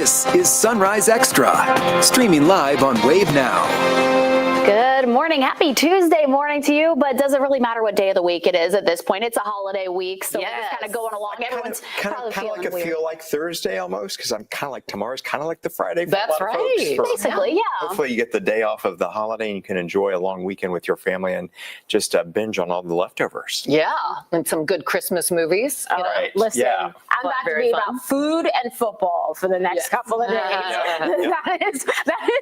This is Sunrise Extra, streaming live on Wave Now. Good morning. Happy Tuesday morning to you, but doesn't really matter what day of the week it is at this point. It's a holiday week, so we're just kind of going along. Everyone's probably feeling like weird. feel like Thursday almost, because I'm kind of like tomorrow's kind of like the Friday for That's a lot of right. folks. Basically, yeah. Hopefully you get the day off of the holiday and you can enjoy a long weekend with your family and just binge on all the leftovers. Yeah, and some good Christmas movies. All right, listen, I'm about to be about food and football for the next couple of days. That is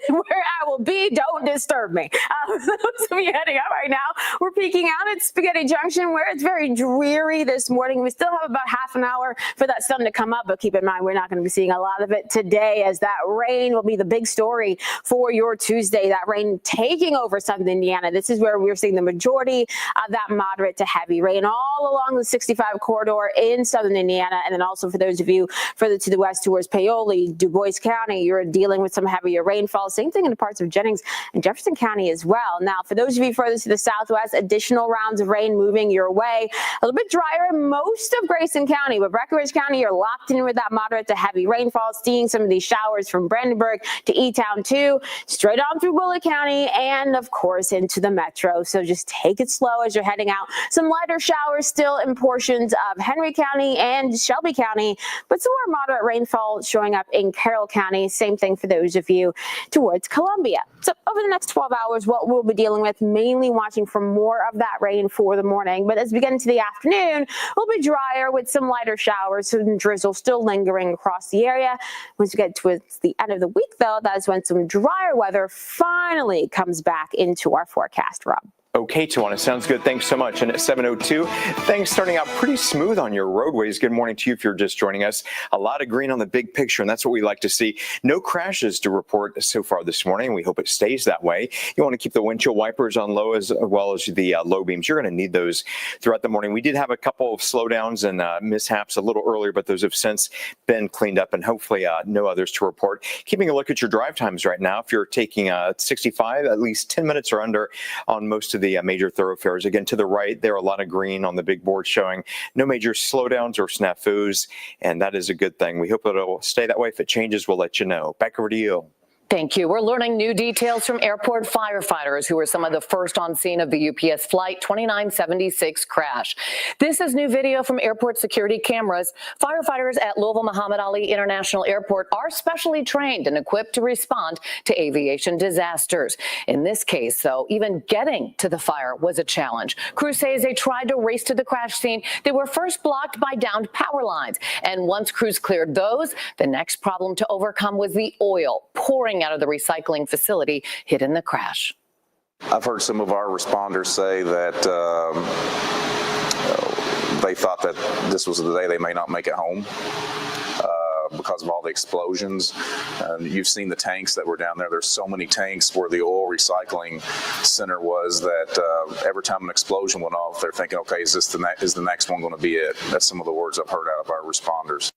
where I will be. Don't disturb me. Those of you heading out right now, we're peeking out at Spaghetti Junction, where it's very dreary this morning. We still have about half an hour for that sun to come up, but keep in mind we're not going to be seeing a lot of it today, as that rain will be the big story for your Tuesday. That rain taking over southern Indiana. This is where we're seeing the majority of that moderate to heavy rain all along the 65 corridor in southern Indiana, and then also for those of you further to the west towards Paoli, Du Bois County, you're dealing with some heavier rainfall. Same thing in the parts of Jennings and Jefferson County as well. Now, for those of you further to the southwest, additional rounds of rain moving your way. A little bit drier in most of Grayson County, but Breckinridge County, you're locked in with that moderate to heavy rainfall, seeing some of these showers from Brandenburg to E-Town 2, straight on through Bullitt County, and of course into the metro. So just take it slow as you're heading out. Some lighter showers still in portions of Henry County and Shelby County, but some more moderate rainfall showing up in Carroll County. Same thing for those of you towards Columbia. So over the next 12 hours, what we'll be dealing with, mainly watching for more of that rain for the morning. But as we get into the afternoon, we'll be drier with some lighter showers, some drizzle still lingering across the area. Once we get towards the end of the week, though, that's when some drier weather finally comes back into our forecast, Rob. Okay, Tawana, sounds good. Thanks so much. And at 7:02, things starting out pretty smooth on your roadways. Good morning to you if you're just joining us. A lot of green on the big picture, and that's what we like to see. No crashes to report so far this morning. We hope it stays that way. You want to keep the windshield wipers on low as well as the low beams. You're going to need those throughout the morning. We did have a couple of slowdowns and mishaps a little earlier, but those have since been cleaned up, and hopefully no others to report. Keeping a look at your drive times right now, if you're taking 65, at least 10 minutes or under on most of the major thoroughfares. Again, to the right, there are a lot of green on the big board showing no major slowdowns or snafus, and that is a good thing. We hope it'll stay that way. If it changes, we'll let you know. Back over to you. Thank you. We're learning new details from airport firefighters who were some of the first on scene of the UPS Flight 2976 crash. This is new video from airport security cameras. Firefighters at Louisville Muhammad Ali International Airport are specially trained and equipped to respond to aviation disasters. In this case, though, even getting to the fire was a challenge. Crews say as they tried to race to the crash scene, they were first blocked by downed power lines. And once crews cleared those, the next problem to overcome was the oil pouring out of the recycling facility hit in the crash. I've heard some of our responders say that they thought that this was the day they may not make it home because of all the explosions. You've seen the tanks that were down there. There's so many tanks where the oil recycling center was that every time an explosion went off, they're thinking, okay, is the next one going to be it? That's some of the words I've heard out of our responders.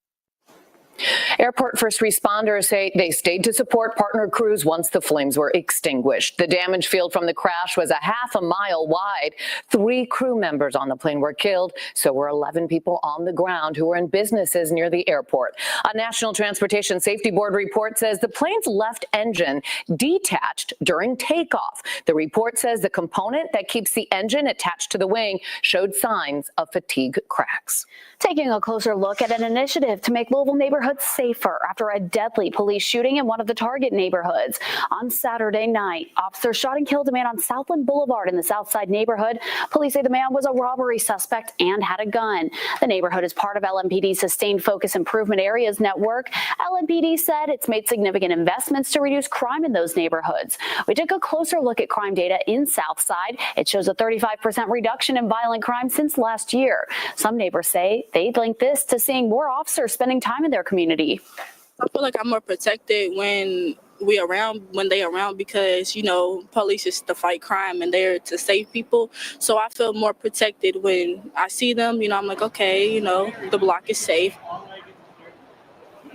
Airport first responders say they stayed to support partner crews once the flames were extinguished. The damage field from the crash was a half a mile wide. 3 crew members on the plane were killed, so were 11 people on the ground who were in businesses near the airport. A National Transportation Safety Board report says the plane's left engine detached during takeoff. The report says the component that keeps the engine attached to the wing showed signs of fatigue cracks. Taking a closer look at an initiative to make Louisville neighborhoods safer after a deadly police shooting in one of the target neighborhoods. On Saturday night, officers shot and killed a man on Southland Boulevard in the Southside neighborhood. Police say the man was a robbery suspect and had a gun. The neighborhood is part of LMPD's Sustained Focus Improvement Areas network. LMPD said it's made significant investments to reduce crime in those neighborhoods. We took a closer look at crime data in Southside. It shows a 35% reduction in violent crime since last year. Some neighbors say they'd link this to seeing more officers spending time in their community. I feel like I'm more protected when they around because, you know, police is to fight crime and they're to save people. So I feel more protected when I see them. You know, I'm like, okay, you know, the block is safe.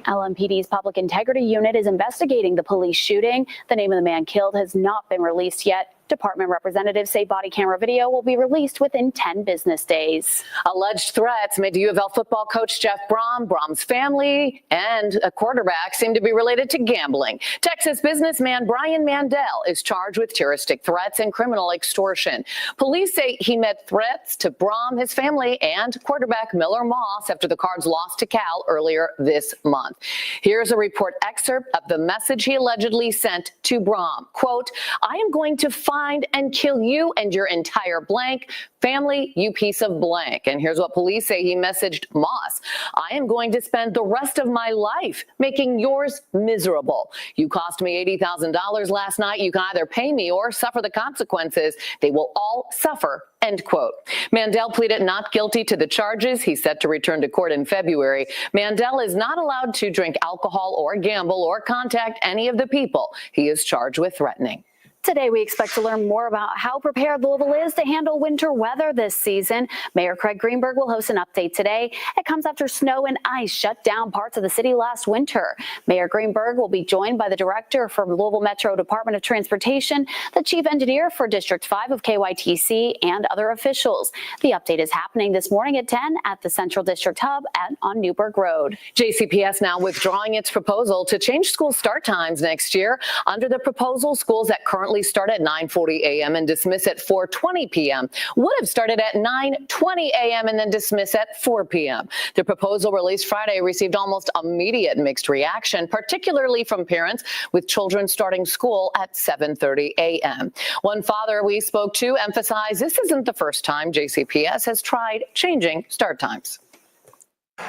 LMPD's Public Integrity Unit is investigating the police shooting. The name of the man killed has not been released yet. Department representatives say body camera video will be released within 10 business days. Alleged threats made to U of L football coach Jeff Brom, Brom's family, and a quarterback seem to be related to gambling. Texas businessman Brian Mandel is charged with terroristic threats and criminal extortion. Police say he made threats to Brom, his family, and quarterback Miller Moss after the Cards lost to Cal earlier this month. Here's a report excerpt of the message he allegedly sent to Brom. Quote, "I am going to find and kill you and your entire blank family, you piece of blank." And here's what police say he messaged Moss. "I am going to spend the rest of my life making yours miserable. You cost me $80,000 last night. You can either pay me or suffer the consequences. They will all suffer." End quote. Mandel pleaded not guilty to the charges. He's set to return to court in February. Mandel is not allowed to drink alcohol or gamble or contact any of the people he is charged with threatening. Today, we expect to learn more about how prepared Louisville is to handle winter weather this season. Mayor Craig Greenberg will host an update today. It comes after snow and ice shut down parts of the city last winter. Mayor Greenberg will be joined by the director for Louisville Metro Department of Transportation, the chief engineer for District 5 of KYTC, and other officials. The update is happening this morning at 10 at the Central District Hub on Newburgh Road. JCPS now withdrawing its proposal to change school start times next year. Under the proposal, schools that currently start at 9:40 a.m. and dismiss at 4:20 p.m. would have started at 9:20 a.m. and then dismiss at 4 p.m. The proposal released Friday received almost immediate mixed reaction, particularly from parents with children starting school at 7:30 a.m. One father we spoke to emphasized this isn't the first time JCPS has tried changing start times.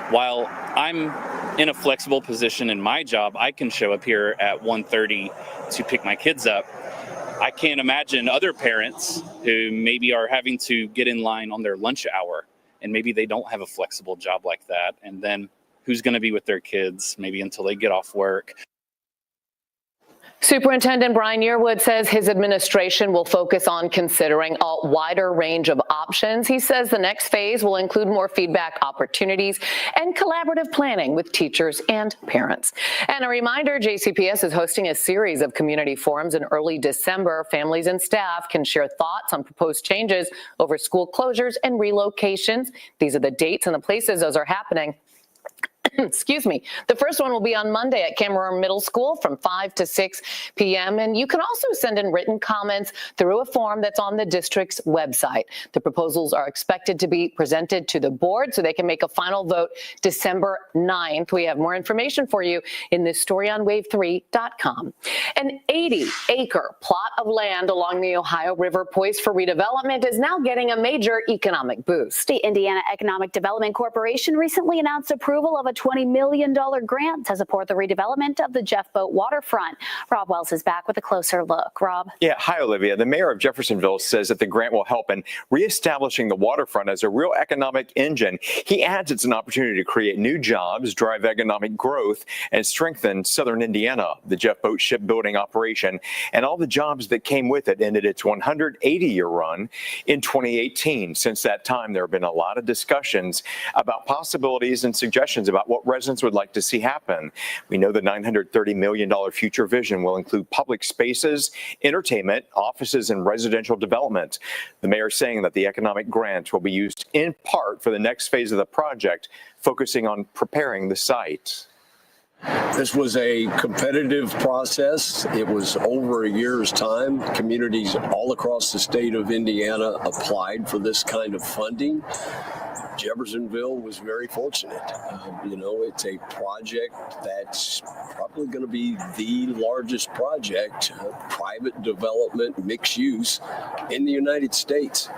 While I'm in a flexible position in my job, I can show up here at 1:30 to pick my kids up. I can't imagine other parents who maybe are having to get in line on their lunch hour, and maybe they don't have a flexible job like that. And then who's going to be with their kids maybe until they get off work? Superintendent Brian Yearwood says his administration will focus on considering a wider range of options. He says the next phase will include more feedback opportunities and collaborative planning with teachers and parents. And a reminder, JCPS is hosting a series of community forums in early December. Families and staff can share thoughts on proposed changes over school closures and relocations. These are the dates and the places those are happening. Excuse me. The first one will be on Monday at Cameron Middle School from 5 to 6 p.m. And you can also send in written comments through a form that's on the district's website. The proposals are expected to be presented to the board so they can make a final vote December 9th. We have more information for you in this story on wave3.com. An 80-acre plot of land along the Ohio River poised for redevelopment is now getting a major economic boost. The Indiana Economic Development Corporation recently announced approval of a $20 million grant to support the redevelopment of the Jeff Boat waterfront. Rob Wells is back with a closer look. Rob? Yeah, hi, Olivia. The mayor of Jeffersonville says that the grant will help in reestablishing the waterfront as a real economic engine. He adds it's an opportunity to create new jobs, drive economic growth, and strengthen southern Indiana. The Jeff Boat shipbuilding operation and all the jobs that came with it ended its 180-year run in 2018. Since that time, there have been a lot of discussions about possibilities and suggestions about what residents would like to see happen. We know the $930 million future vision will include public spaces, entertainment, offices, and residential development. The mayor saying that the economic grant will be used in part for the next phase of the project, focusing on preparing the site. This was a competitive process. It was over a year's time. Communities all across the state of Indiana applied for this kind of funding. Jeffersonville was very fortunate. It's a project that's probably going to be the largest project, private development, mixed use in the United States.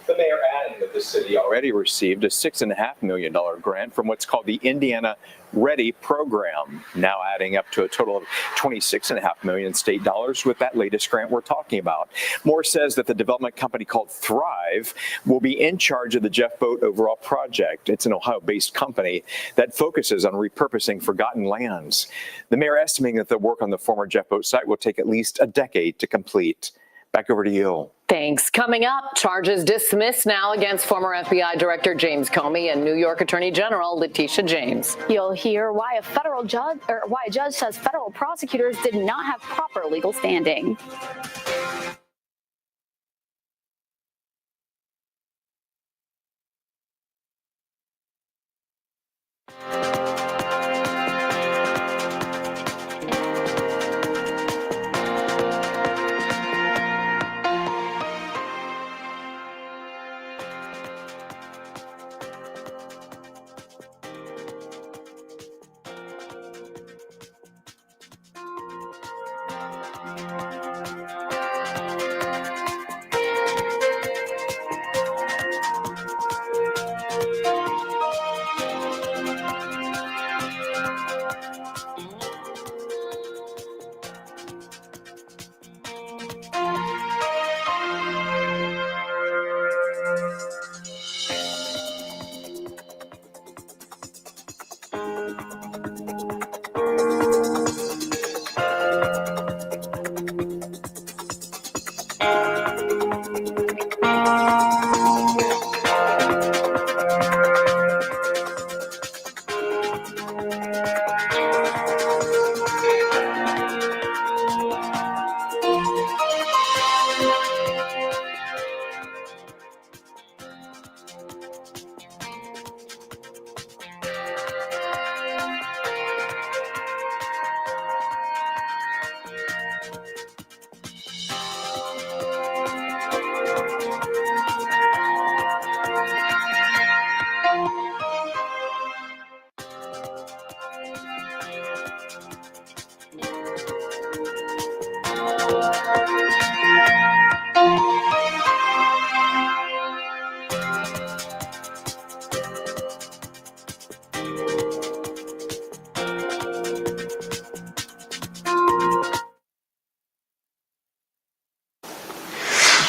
The mayor adding that the city already received a $6.5 million grant from what's called the Indiana Ready program, now adding up to a total of $26.5 million state dollars with that latest grant we're talking about. Moore says that the development company called Thrive will be in charge of the Jeff Boat overall project. It's an Ohio-based company that focuses on repurposing forgotten lands. The mayor estimating that the work on the former Jeff Boat site will take at least a decade to complete. Back over to you. Thanks. Coming up, charges dismissed now against former FBI Director James Comey and New York Attorney General Letitia James. You'll hear why a judge says federal prosecutors did not have proper legal standing.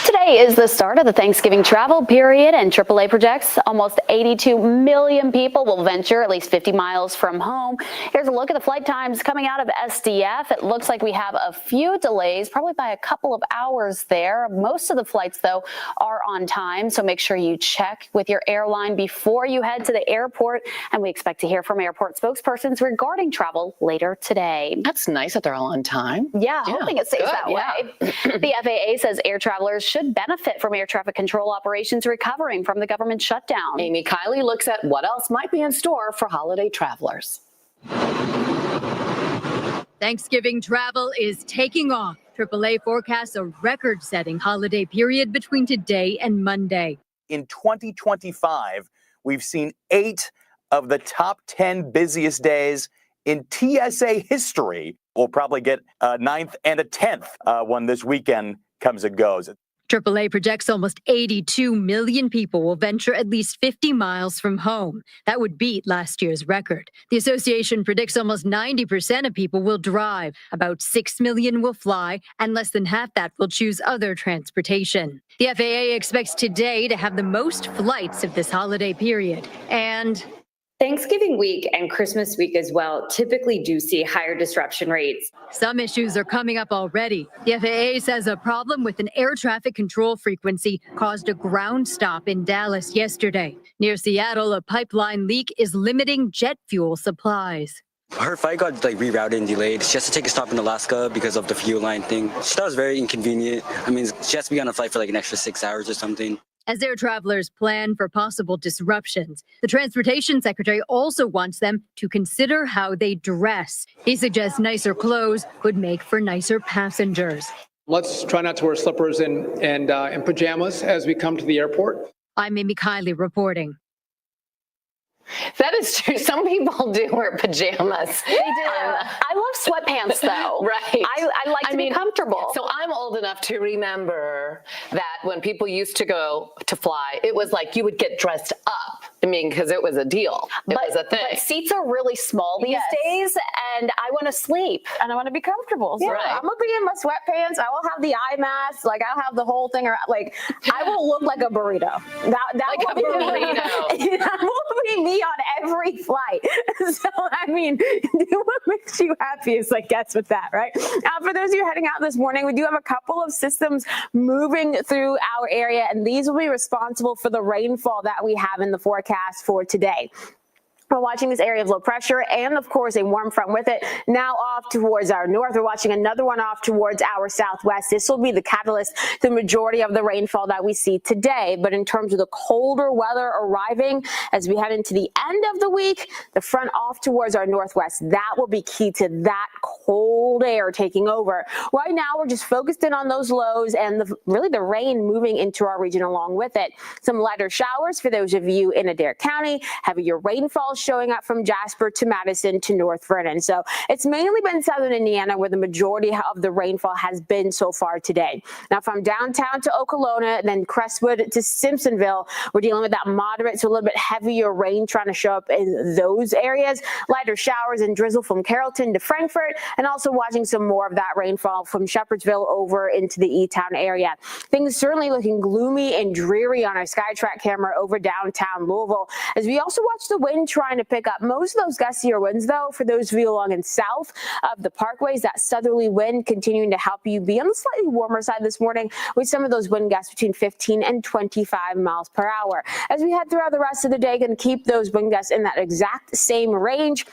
Today is the start of the Thanksgiving travel period, and AAA projects almost 82 million people will venture at least 50 miles from home. Here's a look at the flight times coming out of SDF. It looks like we have a few delays, probably by a couple of hours there. Most of the flights, though, are on time, so make sure you check with your airline before you head to the airport, and we expect to hear from airport spokespersons regarding travel later today. That's nice that they're all on time. Yeah, hoping it stays that way. The FAA says air travelers should benefit from air traffic control operations recovering from the government shutdown. Amy Kiley looks at what else might be in store for holiday travelers. Thanksgiving travel is taking off. AAA forecasts a record-setting holiday period between today and Monday. In 2025, we've seen 8 of the top 10 busiest days in TSA history. We'll probably get a 9th and a 10th when this weekend comes and goes. AAA projects almost 82 million people will venture at least 50 miles from home. That would beat last year's record. The association predicts almost 90% of people will drive, about 6 million will fly, and less than half that will choose other transportation. The FAA expects today to have the most flights of this holiday period. And Thanksgiving week and Christmas week as well typically do see higher disruption rates. Some issues are coming up already. The FAA says a problem with an air traffic control frequency caused a ground stop in Dallas yesterday. Near Seattle, a pipeline leak is limiting jet fuel supplies. Her flight got rerouted and delayed. She has to take a stop in Alaska because of the fuel line thing. So that was very inconvenient. I mean, she has to be on a flight for an extra 6 hours or something. As air travelers plan for possible disruptions, the Transportation Secretary also wants them to consider how they dress. He suggests nicer clothes could make for nicer passengers. Let's try not to wear slippers and pajamas as we come to the airport. I'm Amy Kiley reporting. That is true. Some people do wear pajamas. They do. I love sweatpants, though. Right. I like to be comfortable. So I'm old enough to remember that when people used to go to fly, it was like you would get dressed up. I mean, because it was a deal. It was a thing. But seats are really small these days, and I want to sleep and I want to be comfortable. So I'm gonna be in my sweatpants. I will have the eye mask, like I'll have the whole thing. Like I will look like a burrito. That like will a burrito. I will be me on every flight. So, I mean, do what makes you happiest, I guess, with that, right? For those of you heading out this morning, we do have a couple of systems moving through our area, and these will be responsible for the rainfall that we have in the forecast for today. We're watching this area of low pressure and, of course, a warm front with it now off towards our north. We're watching another one off towards our southwest. This will be the catalyst to the majority of the rainfall that we see today. But in terms of the colder weather arriving as we head into the end of the week, the front off towards our northwest, that will be key to that cold air taking over. Right now, we're just focused in on those lows and really the rain moving into our region along with it. Some lighter showers for those of you in Adair County, heavier rainfall showing up from Jasper to Madison to North Vernon. So it's mainly been southern Indiana where the majority of the rainfall has been so far today. Now from downtown to Okolona, then Crestwood to Simpsonville, we're dealing with that moderate to a little bit heavier rain trying to show up in those areas. Lighter showers and drizzle from Carrollton to Frankfort, and also watching some more of that rainfall from Shepherdsville over into the E-Town area. Things certainly looking gloomy and dreary on our SkyTrack camera over downtown Louisville, as we also watch the wind trying to pick up. Most of those gustier winds, though, for those of you along and south of the parkways, that southerly wind continuing to help you be on the slightly warmer side this morning with some of those wind gusts between 15 and 25 miles per hour. As we head throughout the rest of the day, going to keep those wind gusts in that exact same range,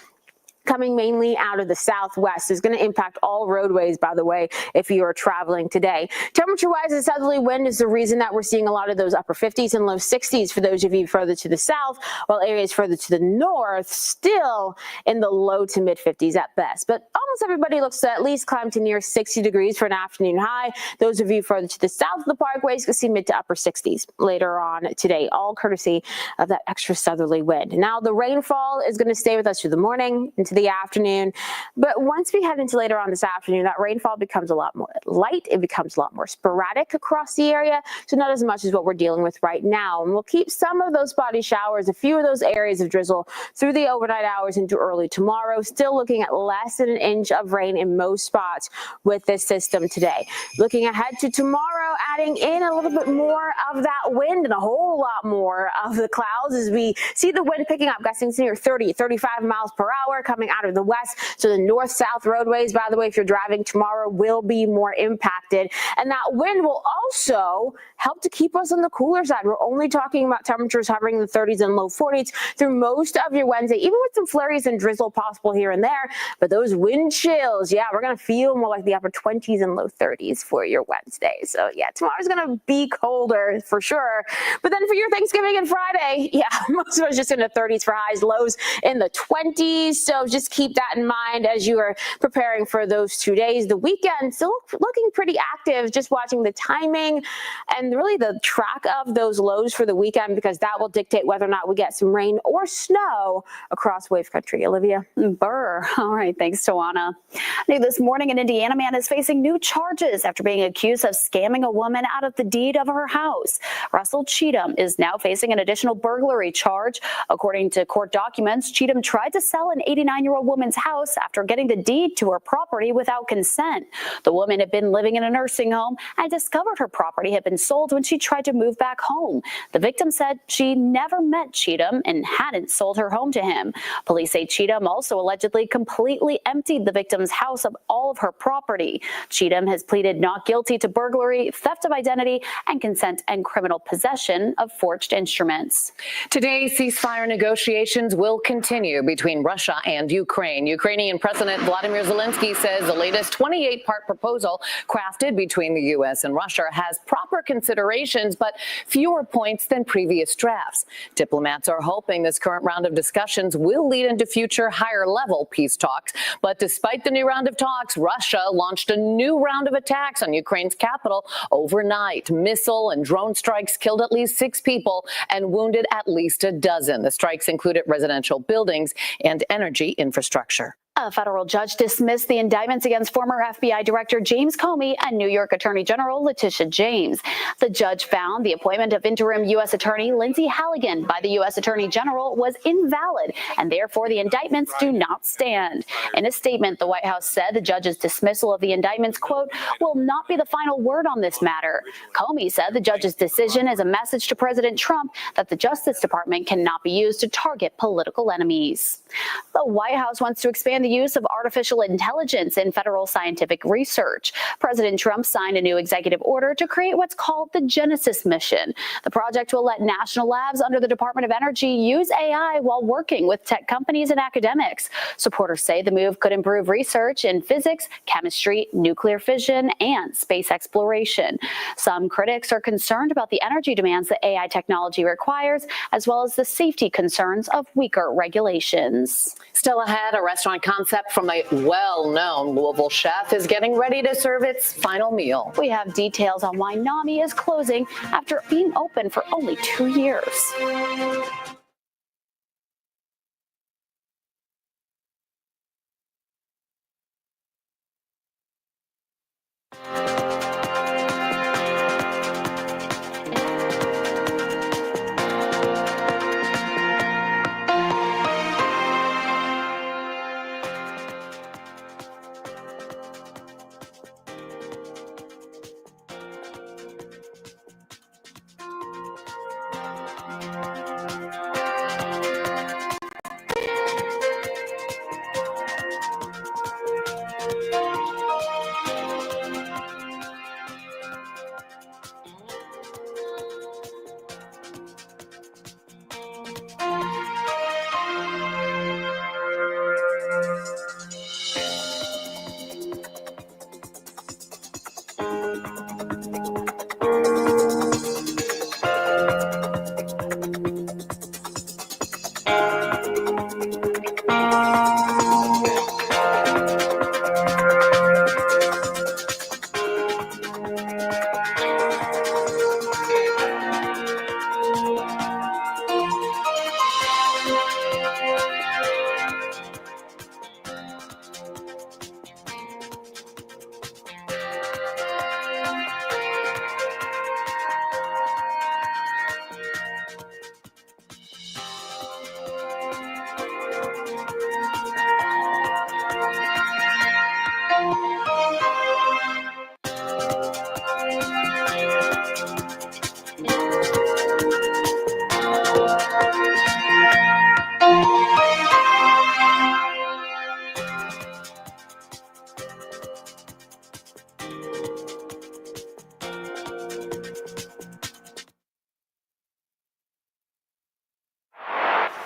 coming mainly out of the southwest. Is going to impact all roadways, by the way, if you are traveling today. Temperature-wise, the southerly wind is the reason that we're seeing a lot of those upper 50s and low 60s for those of you further to the south, while areas further to the north still in the low to mid 50s at best. But almost everybody looks to at least climb to near 60 degrees for an afternoon high. Those of you further to the south of the parkways can see mid to upper 60s later on today, all courtesy of that extra southerly wind. Now, the rainfall is going to stay with us through the morning into the afternoon, but once we head into later on this afternoon, that rainfall becomes a lot more light. It becomes a lot more sporadic across the area, so not as much as what we're dealing with right now. And we'll keep some of those spotty showers, a few of those areas of drizzle through the overnight hours into early tomorrow. Still looking at less than an inch of rain in most spots with this system today. Looking ahead to tomorrow, adding in a little bit more of that wind and a whole lot more of the clouds as we see the wind picking up, gusting to near 30, 35 miles per hour coming out of the west. So the north-south roadways, by the way, if you're driving tomorrow, will be more impacted. And that wind will also help to keep us on the cooler side. We're only talking about temperatures hovering in the 30s and low 40s through most of your Wednesday, even with some flurries and drizzle possible here and there. But those wind chills, yeah, we're going to feel more like the upper 20s and low 30s for your Wednesday. So yeah, tomorrow's going to be colder for sure. But then for your Thanksgiving and Friday, yeah, most of us just in the 30s for highs, lows in the 20s. So just keep that in mind as you are preparing for those 2 days. The weekend still looking pretty active, just watching the timing and really the track of those lows for the weekend, because that will dictate whether or not we get some rain or snow across wave country. Olivia? Burr. All right. Thanks, Tawana. New this morning, an Indiana man is facing new charges after being accused of scamming a woman out of the deed of her house. Russell Cheatham is now facing an additional burglary charge. According to court documents, Cheatham tried to sell an 89-year-old woman's house after getting the deed to her property without consent. The woman had been living in a nursing home and discovered her property had been sold when she tried to move back home. The victim said she never met Cheatham and hadn't sold her home to him. Police say Cheatham also allegedly completely emptied the victim's house of all of her property. Cheatham has pleaded not guilty to burglary, theft of identity, and consent and criminal possession of forged instruments. Today, ceasefire negotiations will continue between Russia and Ukraine. Ukrainian President Vladimir Zelensky says the latest 28-part proposal crafted between the U.S. and Russia has proper considerations but fewer points than previous drafts. Diplomats are hoping this current round of discussions will lead into future higher-level peace talks. But despite the new round of talks, Russia launched a new round of attacks on Ukraine's capital overnight. Missile and drone strikes killed at least 6 people and wounded at least a dozen. The strikes included residential buildings and energy infrastructure. A federal judge dismissed the indictments against former FBI Director James Comey and New York Attorney General Letitia James. The judge found the appointment of interim U.S. Attorney Lindsay Halligan by the U.S. Attorney General was invalid, and therefore the indictments do not stand. In a statement, the White House said the judge's dismissal of the indictments, quote, will not be the final word on this matter. Comey said the judge's decision is a message to President Trump that the Justice Department cannot be used to target political enemies. The White House wants to expand the use of artificial intelligence in federal scientific research. President Trump signed a new executive order to create what's called the Genesis Mission. The project will let national labs under the Department of Energy use AI while working with tech companies and academics. Supporters say the move could improve research in physics, chemistry, nuclear fission, and space exploration. Some critics are concerned about the energy demands that AI technology requires, as well as the safety concerns of weaker regulations. Still ahead, a restaurant concept from a well-known Louisville chef is getting ready to serve its final meal. We have details on why NAMI is closing after being open for only 2 years.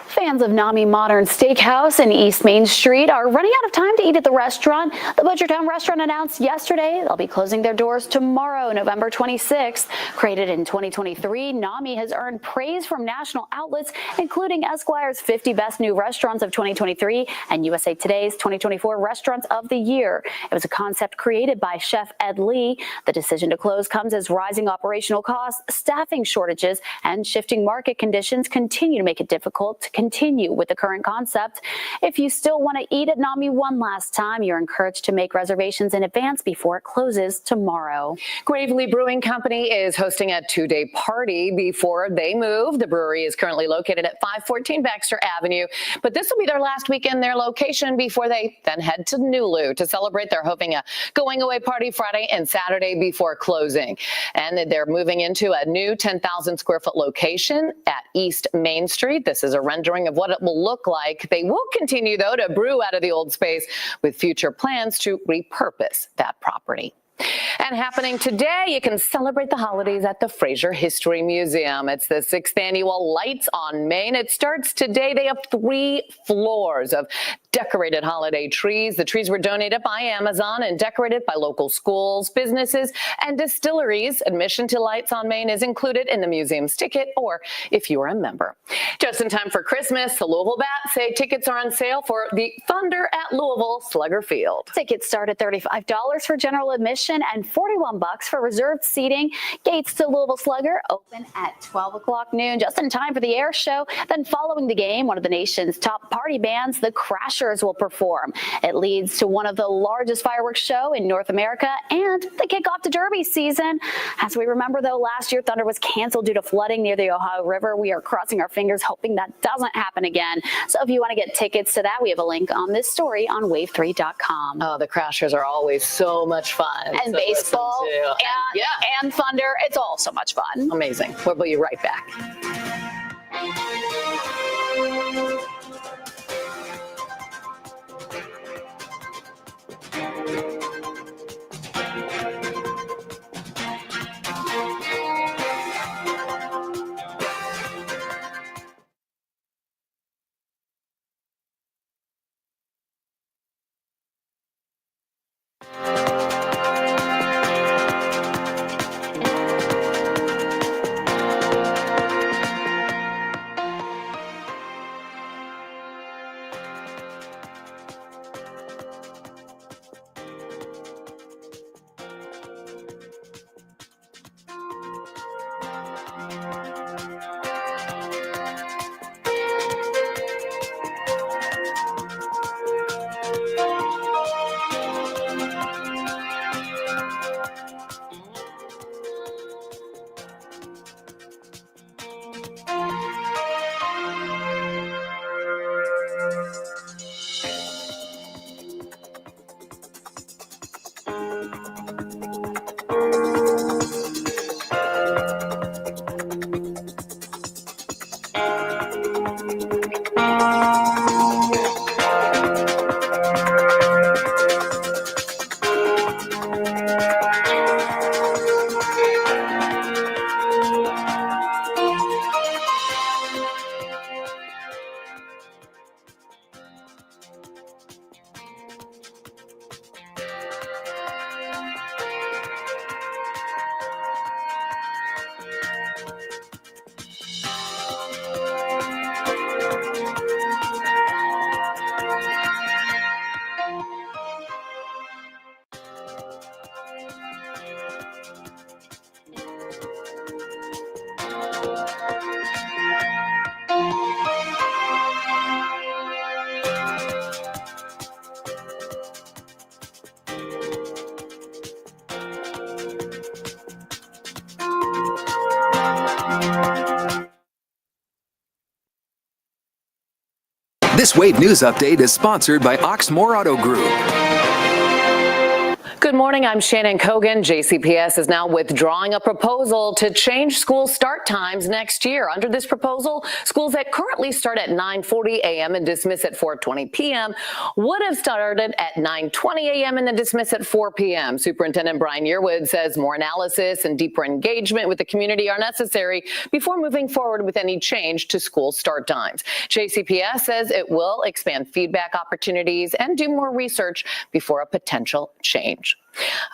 Fans of NAMI Modern Steakhouse in East Main Street are running out of time to eat at the restaurant. The Butchertown restaurant announced yesterday they'll be closing their doors tomorrow, November 26th. Created in 2023, NAMI has earned praise from national outlets, including Esquire's 50 Best New Restaurants of 2023 and USA Today's 2024 Restaurants of the Year. It was a concept created by Chef Ed Lee. The decision to close comes as rising operational costs, staffing shortages, and shifting market conditions continue to make it difficult to continue with the current concept. If you still want to eat at NAMI one last time, you're encouraged to make reservations in advance before it closes tomorrow. Gravely Brewing Company is hosting a two-day party before they move. The brewery is currently located at 514 Baxter Avenue, but this will be their last week in their location before they then head to Nulu to celebrate. They're hoping a going-away party Friday and Saturday before closing. And they're moving into a new 10,000 square foot location at East Main Street. This is a rendering of what it will look like. They will continue, though, to brew out of the old space with future plans to repurpose that property. And happening today, you can celebrate the holidays at the Fraser History Museum. It's the 6th annual Lights on Main. It starts today. They have 3 floors of decorated holiday trees. The trees were donated by Amazon and decorated by local schools, businesses, and distilleries. Admission to Lights on Main is included in the museum's ticket, or if you are a member. Just in time for Christmas, the Louisville Bats say tickets are on sale for the Thunder at Louisville Slugger Field. Tickets start at $35 for general admission and $41 for reserved seating. Gates to Louisville Slugger open at 12 o'clock noon, just in time for the air show. Then following the game, one of the nation's top party bands, the Crashers, will perform. It leads to one of the largest fireworks show in North America and the kickoff to Derby season. As we remember, though, last year Thunder was canceled due to flooding near the Ohio River. We are crossing our fingers, hoping that doesn't happen again. So if you want to get tickets to that, we have a link on this story on wave3.com. Oh, the Crashers are always so much fun. And to baseball listen to. and Thunder. It's all so much fun. Amazing. We'll be right back. This Wave News Update is sponsored by Oxmoor Auto Group. Good morning, I'm Shannon Kogan. JCPS is now withdrawing a proposal to change school start times next year. Under this proposal, schools that currently start at 9:40 a.m. and dismiss at 4:20 p.m. would have started at 9:20 a.m. and then dismiss at 4 p.m. Superintendent Brian Yearwood says more analysis and deeper engagement with the community are necessary before moving forward with any change to school start times. JCPS says it will expand feedback opportunities and do more research before a potential change.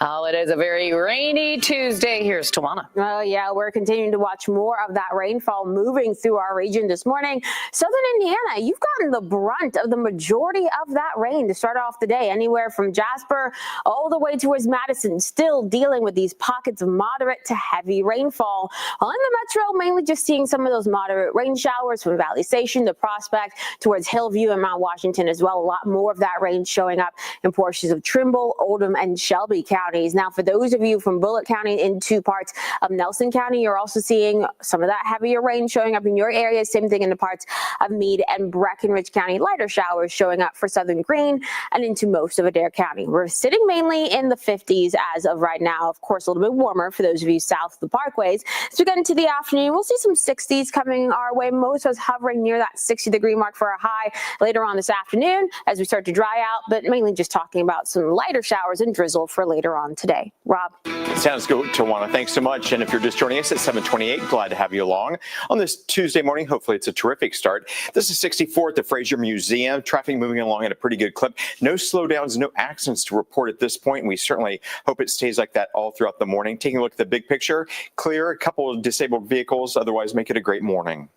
Oh, it is a very rainy Tuesday. Here's Tawana. Oh, yeah, we're continuing to watch more of that rainfall moving through our region this morning. Southern Indiana, you've gotten the brunt of the majority of that rain to start off the day, anywhere from Jasper all the way towards Madison, still dealing with these pockets of moderate to heavy rainfall. On the metro, mainly just seeing some of those moderate rain showers from Valley Station to Prospect towards Hillview and Mount Washington as well. A lot more of that rain showing up in portions of Trimble, Oldham, and Shelby counties. Now, for those of you from Bullitt County into parts of Nelson County, you're also seeing some of that heavier rain showing up in your area. Same thing in the parts of Meade and Breckenridge County. Lighter showers showing up for Southern Greene and into most of Adair County. We're sitting mainly in the 50s as of right now. Of course, a little bit warmer for those of you south of the parkways. As we get into the afternoon, we'll see some 60s coming our way. Most of us hovering near that 60-degree mark for a high later on this afternoon as we start to dry out, but mainly just talking about some lighter showers and drizzle for later on today. Rob. Sounds good, Tawana. Thanks so much. And if you're just joining us at 7:28, glad to have you along on this Tuesday morning. Hopefully it's a terrific start. This is 64 at the Fraser Museum. Traffic moving along at a pretty good clip. No slowdowns, no accidents to report at this point. We certainly hope it stays like that all throughout the morning. Taking a look at the big picture, clear, a couple of disabled vehicles, otherwise make it a great morning.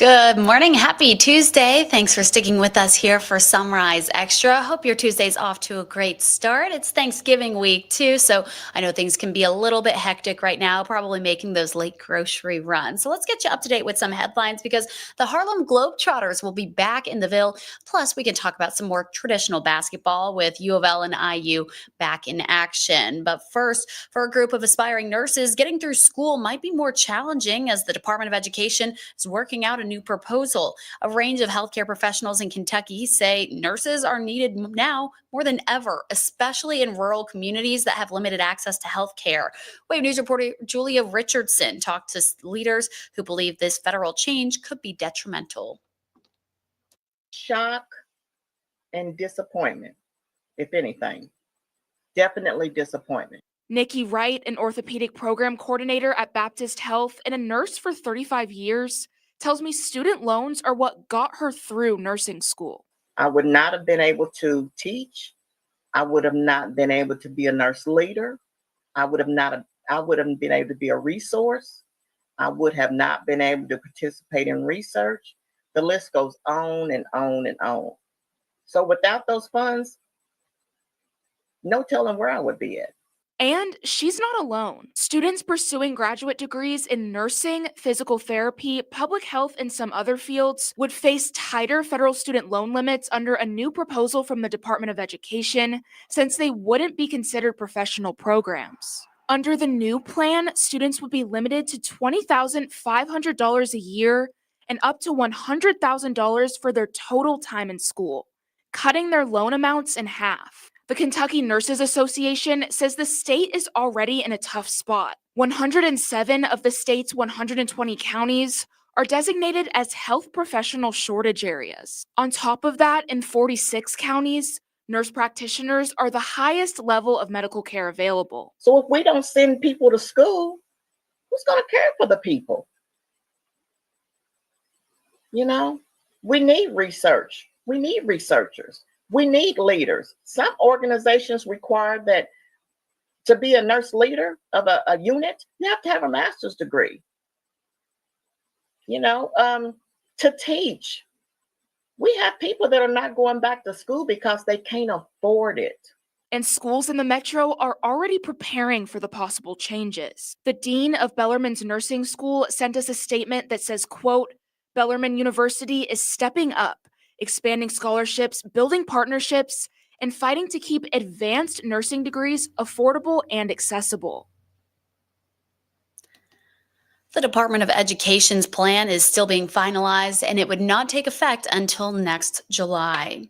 Good morning. Happy Tuesday. Thanks for sticking with us here for Sunrise Extra. Hope your Tuesday's off to a great start. It's Thanksgiving week too, so I know things can be a little bit hectic right now, probably making those late grocery runs. So let's get you up to date with some headlines because the Harlem Globetrotters will be back in the Ville. Plus, we can talk about some more traditional basketball with U of L and IU back in action. But first, for a group of aspiring nurses, getting through school might be more challenging as the Department of Education is working out a new proposal. A range of healthcare professionals in Kentucky say nurses are needed now more than ever, especially in rural communities that have limited access to healthcare. Wave News reporter Julia Richardson talked to leaders who believe this federal change could be detrimental. Shock and disappointment, if anything. Definitely disappointment. Nikki Wright, an orthopedic program coordinator at Baptist Health and a nurse for 35 years, tells me student loans are what got her through nursing school. I would not have been able to teach. I would have not been able to be a nurse leader. I would have been able to be a resource. I would have not been able to participate in research. The list goes on and on and on. So without those funds, no telling where I would be at. And she's not alone. Students pursuing graduate degrees in nursing, physical therapy, public health, and some other fields would face tighter federal student loan limits under a new proposal from the Department of Education, since they wouldn't be considered professional programs. Under the new plan, students would be limited to $20,500 a year and up to $100,000 for their total time in school, cutting their loan amounts in half. The Kentucky Nurses Association says the state is already in a tough spot. 107 of the state's 120 counties are designated as health professional shortage areas. On top of that, in 46 counties, nurse practitioners are the highest level of medical care available. So if we don't send people to school, who's going to care for the people? You know, we need research. We need researchers. We need leaders. Some organizations require that to be a nurse leader of a unit, you have to have a master's degree. You know, to teach. We have people that are not going back to school because they can't afford it. And schools in the metro are already preparing for the possible changes. The dean of Bellarmine's nursing school sent us a statement that says, quote, Bellarmine University is stepping up, expanding scholarships, building partnerships, and fighting to keep advanced nursing degrees affordable and accessible. The Department of Education's plan is still being finalized, and it would not take effect until next July.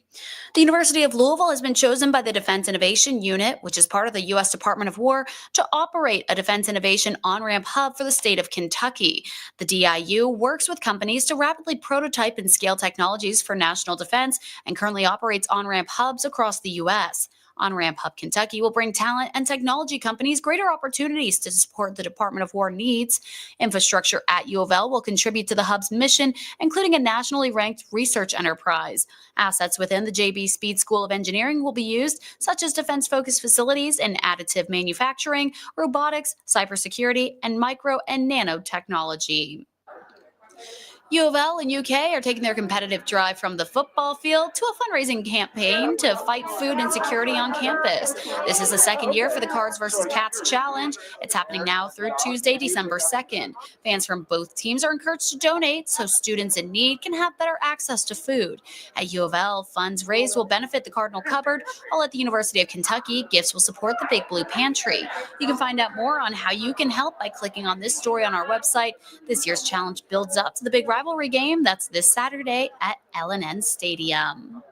The University of Louisville has been chosen by the Defense Innovation Unit, which is part of the U.S. Department of War, to operate a defense innovation on-ramp hub for the state of Kentucky. The DIU works with companies to rapidly prototype and scale technologies for national defense and currently operates on-ramp hubs across the U.S. On-Ramp Hub Kentucky will bring talent and technology companies greater opportunities to support the Department of War needs. Infrastructure at U of L will contribute to the hub's mission, including a nationally ranked research enterprise. Assets within the JB Speed School of Engineering will be used, such as defense-focused facilities in additive manufacturing, robotics, cybersecurity, and micro and nanotechnology. U of L and UK are taking their competitive drive from the football field to a fundraising campaign to fight food insecurity on campus. This is the second year for the Cards vs. Cats Challenge. It's happening now through Tuesday, December 2nd. Fans from both teams are encouraged to donate so students in need can have better access to food. At U of L, funds raised will benefit the Cardinal Cupboard, while at the University of Kentucky, gifts will support the Big Blue Pantry. You can find out more on how you can help by clicking on this story on our website. This year's challenge builds up to the big rivalry game that's this Saturday at L&N Stadium.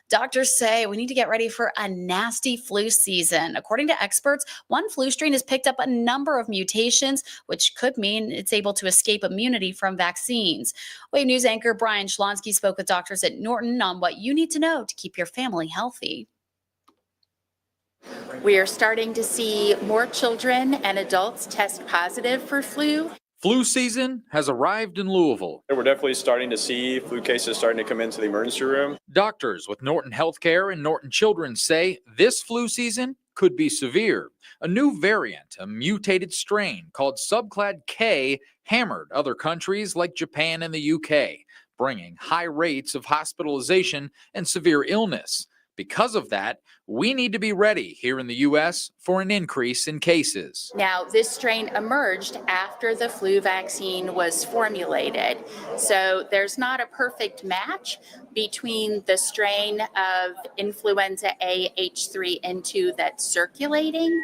Doctors say we need to get ready for a nasty flu season. According to experts, one flu strain has picked up a number of mutations, which could mean it's able to escape immunity from vaccines. Wave News anchor Brian Schlonsky spoke with doctors at Norton on what you need to know to keep your family healthy. We are starting to see more children and adults test positive for flu. Flu season has arrived in Louisville. We're definitely starting to see flu cases starting to come into the emergency room. Doctors with Norton Healthcare and Norton Children's say this flu season could be severe. A new variant, a mutated strain called subclad K, hammered other countries like Japan and the UK, bringing high rates of hospitalization and severe illness. Because of that, we need to be ready here in the U.S. for an increase in cases. Now, this strain emerged after the flu vaccine was formulated. So there's not a perfect match between the strain of influenza A H3N2 that's circulating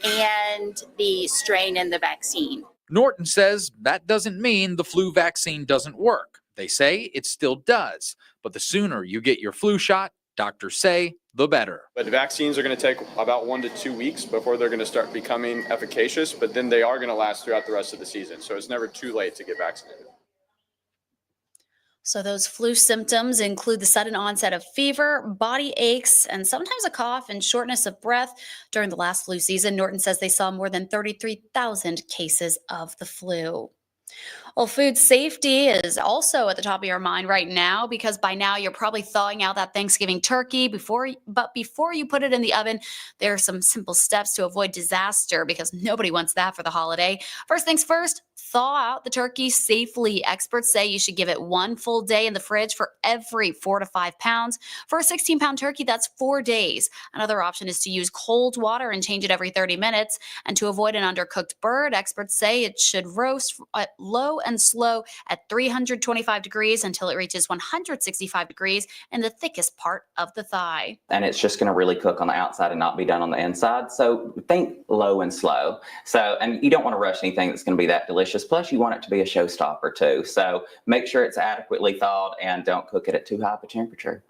and the strain in the vaccine. Norton says that doesn't mean the flu vaccine doesn't work. They say it still does. But the sooner you get your flu shot, doctors say, the better. But the vaccines are going to take about 1 to 2 weeks before they're going to start becoming efficacious, but then they are going to last throughout the rest of the season. So it's never too late to get vaccinated. So those flu symptoms include the sudden onset of fever, body aches, and sometimes a cough and shortness of breath. During the last flu season, Norton says they saw more than 33,000 cases of the flu. Well, food safety is also at the top of your mind right now, because by now you're probably thawing out that Thanksgiving turkey. Before you put it in the oven, there are some simple steps to avoid disaster, because nobody wants that for the holiday. First things first, thaw out the turkey safely. Experts say you should give it 1 full day in the fridge for every 4 to 5 pounds. For a 16-pound turkey, that's 4 days. Another option is to use cold water and change it every 30 minutes. And to avoid an undercooked bird, experts say it should roast at low and slow at 325 degrees until it reaches 165 degrees in the thickest part of the thigh. And it's just going to really cook on the outside and not be done on the inside. So think low and slow. And you don't want to rush anything that's going to be that delicious. Plus, you want it to be a showstopper too. So make sure it's adequately thawed and don't cook it at too high of a temperature.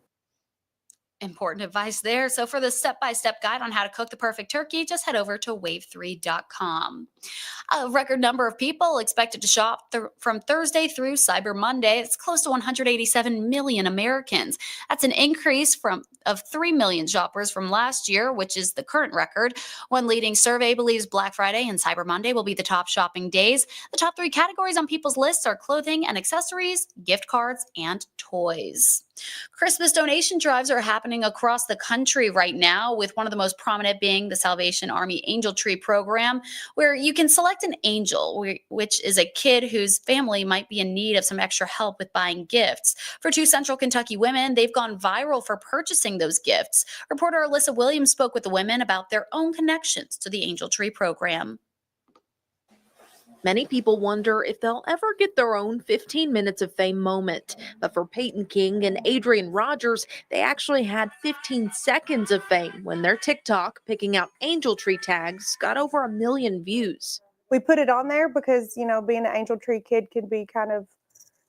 Important advice there. So for the step-by-step guide on how to cook the perfect turkey, just head over to wave3.com. A record number of people expected to shop from Thursday through Cyber Monday. It's close to 187 million Americans. That's an increase of 3 million shoppers from last year, which is the current record. One leading survey believes Black Friday and Cyber Monday will be the top shopping days. The top 3 categories on people's lists are clothing and accessories, gift cards, and toys. Christmas donation drives are happening across the country right now, with one of the most prominent being the Salvation Army Angel Tree program, where you can select an angel, which is a kid whose family might be in need of some extra help with buying gifts. For 2 Central Kentucky women, they've gone viral for purchasing those gifts. Reporter Alyssa Williams spoke with the women about their own connections to the Angel Tree program. Many people wonder if they'll ever get their own 15 minutes of fame moment. But for Peyton King and Adrian Rogers, they actually had 15 seconds of fame when their TikTok picking out Angel Tree tags got over 1 million views. We put it on there because, being an Angel Tree kid can be kind of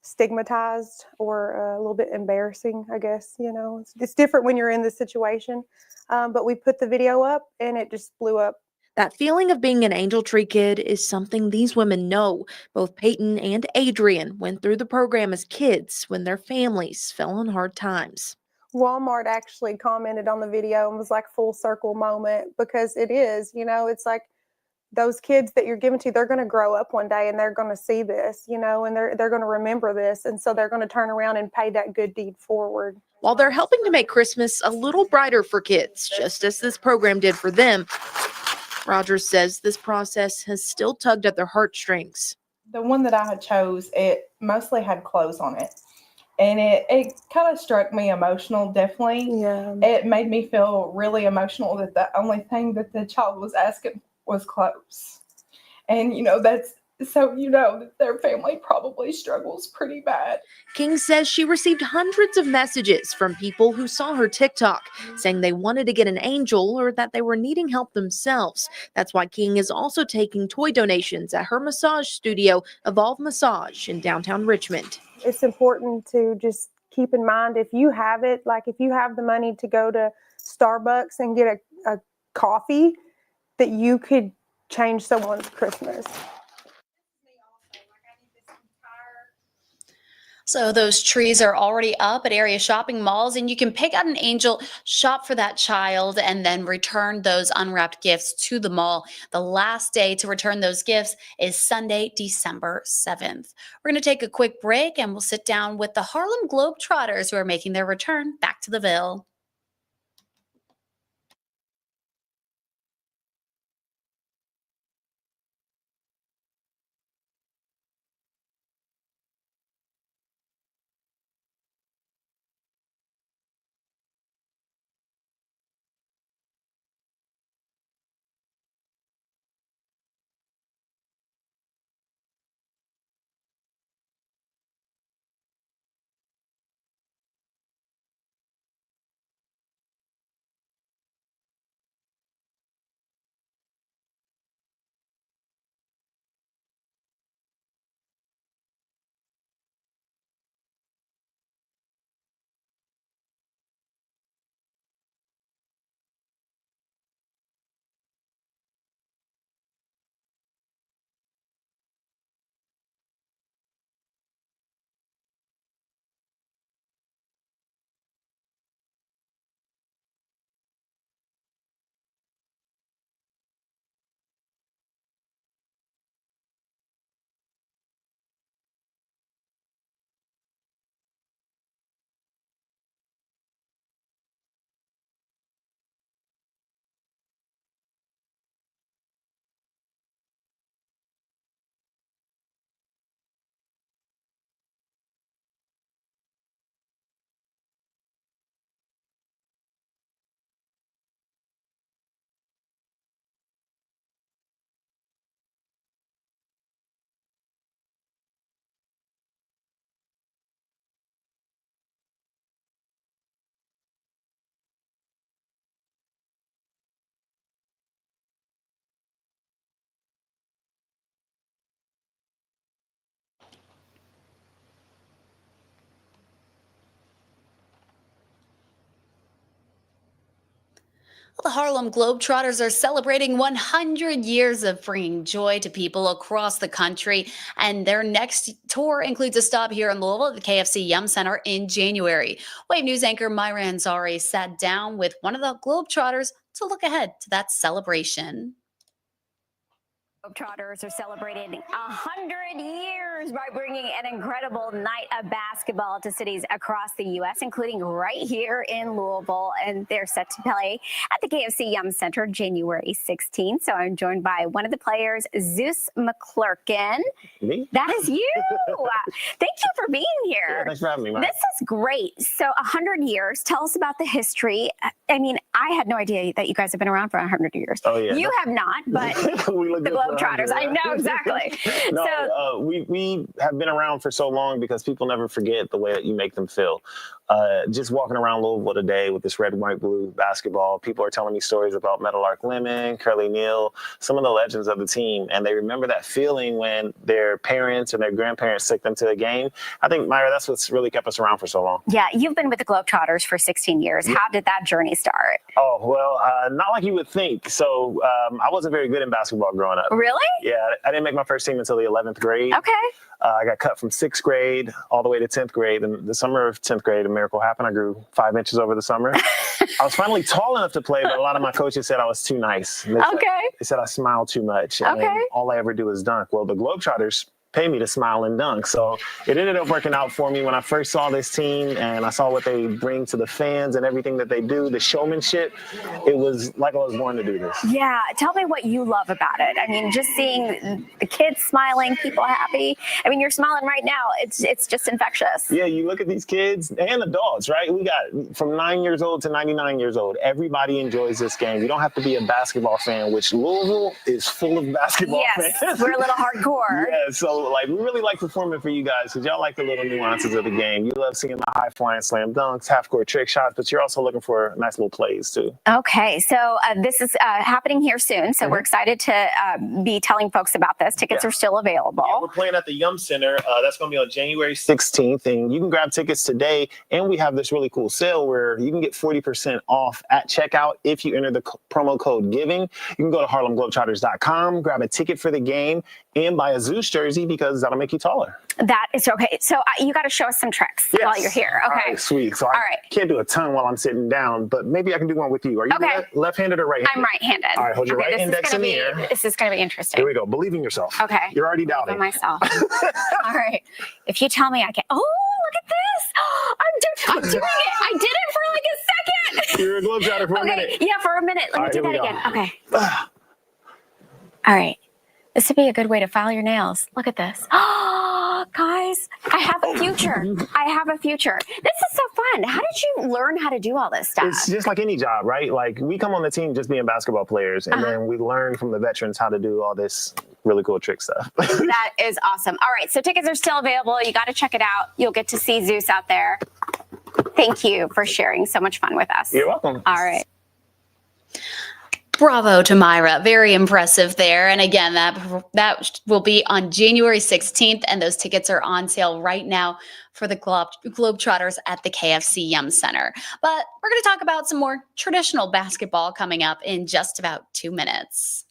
stigmatized or a little bit embarrassing, I guess. It's different when you're in this situation. But we put the video up and it just blew up. That feeling of being an Angel Tree kid is something these women know. Both Peyton and Adrian went through the program as kids when their families fell on hard times. Walmart actually commented on the video and was like full circle moment, because it is, it's like those kids that you're giving to, they're going to grow up one day and they're going to see this, and they're going to remember this. And so they're going to turn around and pay that good deed forward. While they're helping to make Christmas a little brighter for kids, just as this program did for them, Rogers says this process has still tugged at their heartstrings. The one that I had chose, it mostly had clothes on it. And it kind of struck me emotional, definitely. Yeah. It made me feel really emotional that the only thing that the child was asking was clothes. And, that's so that their family probably struggles pretty bad. King says she received hundreds of messages from people who saw her TikTok saying they wanted to get an angel or that they were needing help themselves. That's why King is also taking toy donations at her massage studio, Evolve Massage, in downtown Richmond. It's important to just keep in mind, if you have it, like if you have the money to go to Starbucks and get a coffee, that you could change someone's Christmas. So those trees are already up at area shopping malls, and you can pick out an angel, shop for that child, and then return those unwrapped gifts to the mall. The last day to return those gifts is Sunday, December 7th. We're going to take a quick break, and we'll sit down with the Harlem Globetrotters, who are making their return back to the Ville. The Harlem Globetrotters are celebrating 100 years of bringing joy to people across the country, and their next tour includes a stop here in Louisville at the KFC Yum Center in January. Wave News anchor Myra Ansari sat down with one of the Globetrotters to look ahead to that celebration. Globetrotters are celebrating 100 years by bringing an incredible night of basketball to cities across the U.S., including right here in Louisville. And they're set to play at the KFC Yum Center January 16th. So I'm joined by one of the players, Zeus McClurkin. Me? That is you. Thank you for being here. Yeah, thanks for having me, man. This is great. So 100 years. Tell us about the history. I mean, I had no idea that you guys have been around for 100 years. Oh, yeah. You have not, but we look the good for Globetrotters. 100, I right? know, exactly. No, we have been around for so long because people never forget the way that you make them feel. Just walking around Louisville today with this red, white, blue basketball, people are telling me stories about Meadowlark Lemon, Curly Neal, some of the legends of the team, and they remember that feeling when their parents and their grandparents took them to a game. I think, Myra, that's what's really kept us around for so long. Yeah, you've been with the Globetrotters for 16 years. Yeah. How did that journey start? Oh, well, not like you would think. So I wasn't very good in basketball growing up. Really? Yeah, I didn't make my first team until the 11th grade. Okay. I got cut from 6th grade all the way to 10th grade. And the summer of 10th grade, a miracle happened. I grew 5 inches over the summer. I was finally tall enough to play, but a lot of my coaches said I was too nice. They said I smiled too much. And all I ever do is dunk. Well, the Globetrotters pay me to smile and dunk. So it ended up working out for me when I first saw this team and I saw what they bring to the fans and everything that they do, the showmanship. It was like I was born to do this. Yeah, tell me what you love about it. I mean, just seeing the kids smiling, people happy. I mean, you're smiling right now. It's just infectious. Yeah, you look at these kids and adults, right? We got from 9 years old to 99 years old. Everybody enjoys this game. You don't have to be a basketball fan, which Louisville is full of basketball fans. Yes, we're a little hardcore. Yeah, so like we really like performing for you guys because y'all like the little nuances of the game. You love seeing the high flying slam dunks, half court trick shots, but you're also looking for nice little plays too. Okay, so this is happening here soon. So we're excited to be telling folks about this. Tickets are still available. Yeah, we're playing at the Yum Center. That's going to be on January 16th, and you can grab tickets today. And we have this really cool sale where you can get 40% off at checkout if you enter the promo code GIVING. You can go to HarlemGlobetrotters.com, grab a ticket for the game, and buy a Zeus jersey because that'll make you taller. That is okay. So you got to show us some tricks while you're here. Okay. All right, sweet. So I can't do a ton while I'm sitting down, but maybe I can do one with you. Are you left-handed or right-handed? I'm right-handed. All right, hold your right index in the air. This is going to be interesting. Here we go. Believe in yourself. Okay. You're already doubting. Believe in myself. All right. If you tell me I can. Oh, look at this. I'm doing it. I did it for like a second. You're a Globetrotter for a minute. Yeah, for a minute. Let me do that here we again. Okay. All right. This would be a good way to file your nails. Look at this. Oh, guys, I have a future. I have a future. This is so fun. How did you learn how to do all this stuff? It's just like any job, right? Like we come on the team just being basketball players, and then we learn from the veterans how to do all this really cool trick stuff. That is awesome. All right, so tickets are still available. You got to check it out. You'll get to see Zeus out there. Thank you for sharing so much fun with us. You're welcome. All right. Bravo to Myra. Very impressive there. And again, that will be on January 16th, and those tickets are on sale right now for the Globetrotters at the KFC Yum Center. But we're going to talk about some more traditional basketball coming up in just about 2 minutes.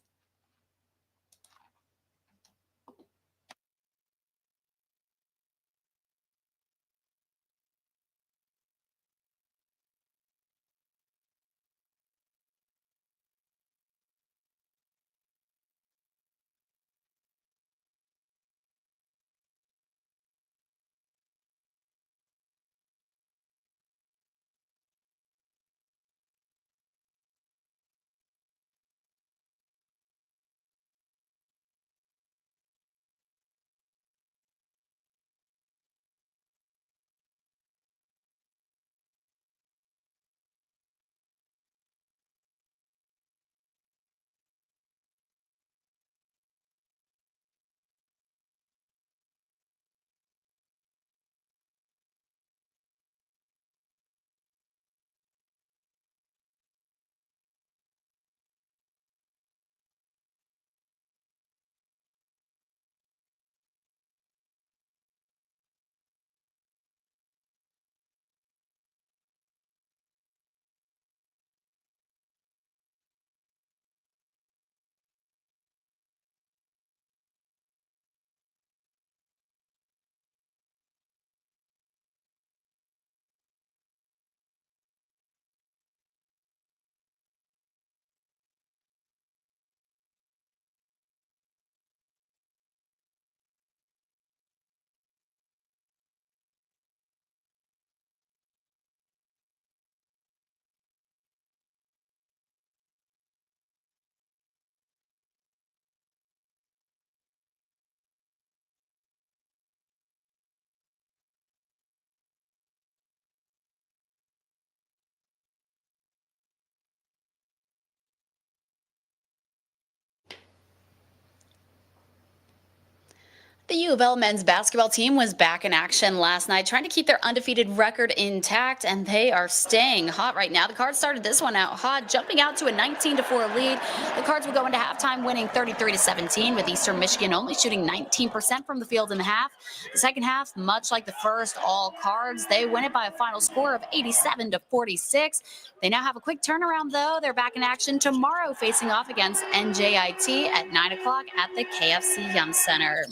The U of L men's basketball team was back in action last night, trying to keep their undefeated record intact, and they are staying hot right now. The Cards started this one out hot, jumping out to a 19-4 lead. The Cards would go into halftime winning 33-17, with Eastern Michigan only shooting 19% from the field in the half. The second half, much like the first, all Cards. They win it by a final score of 87-46. They now have a quick turnaround, though. They're back in action tomorrow, facing off against NJIT at 9 o'clock at the KFC Yum Center.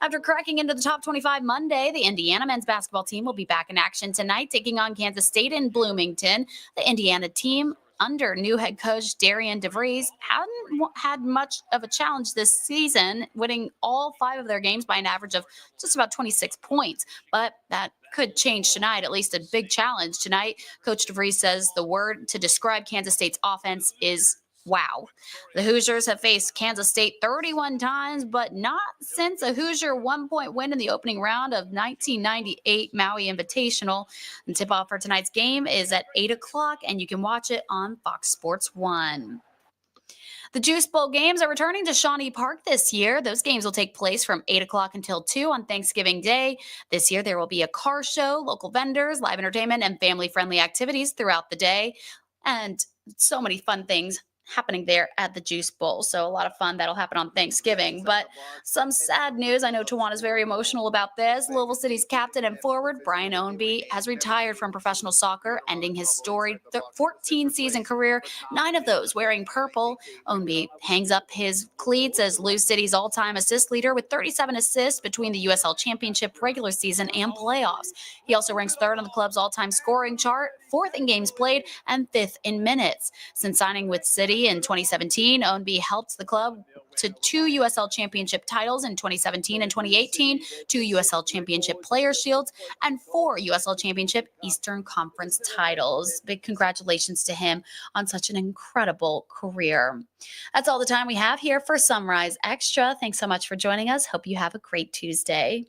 After cracking into the top 25 Monday, the Indiana men's basketball team will be back in action tonight, taking on Kansas State in Bloomington. The Indiana team, under new head coach Darian DeVries, hadn't had much of a challenge this season, winning all 5 of their games by an average of just about 26 points. But that could change tonight, at least a big challenge tonight. Coach DeVries says the word to describe Kansas State's offense is wow. The Hoosiers have faced Kansas State 31 times, but not since a Hoosier 1-point win in the opening round of 1998 Maui Invitational. And tip-off for tonight's game is at 8 o'clock, and you can watch it on Fox Sports 1. The Juice Bowl games are returning to Shawnee Park this year. Those games will take place from 8 o'clock until 2 on Thanksgiving Day. This year, there will be a car show, local vendors, live entertainment, and family-friendly activities throughout the day. And so many fun things happening there at the Juice Bowl. So a lot of fun that'll happen on Thanksgiving. But some sad news. I know Tawana's very emotional about this. Louisville City's captain and forward, Brian Ownby, has retired from professional soccer, ending his storied 14-season career, 9 of those wearing purple. Ownby hangs up his cleats as Lou City's all-time assist leader with 37 assists between the USL Championship regular season and playoffs. He also ranks 3rd on the club's all-time scoring chart, 4th in games played, and 5th in minutes. Since signing with City in 2017, Ownby helped the club to 2 USL Championship titles in 2017 and 2018, 2 USL Championship Player Shields, and 4 USL Championship Eastern Conference titles. Big congratulations to him on such an incredible career. That's all the time we have here for Sunrise Extra. Thanks so much for joining us. Hope you have a great Tuesday.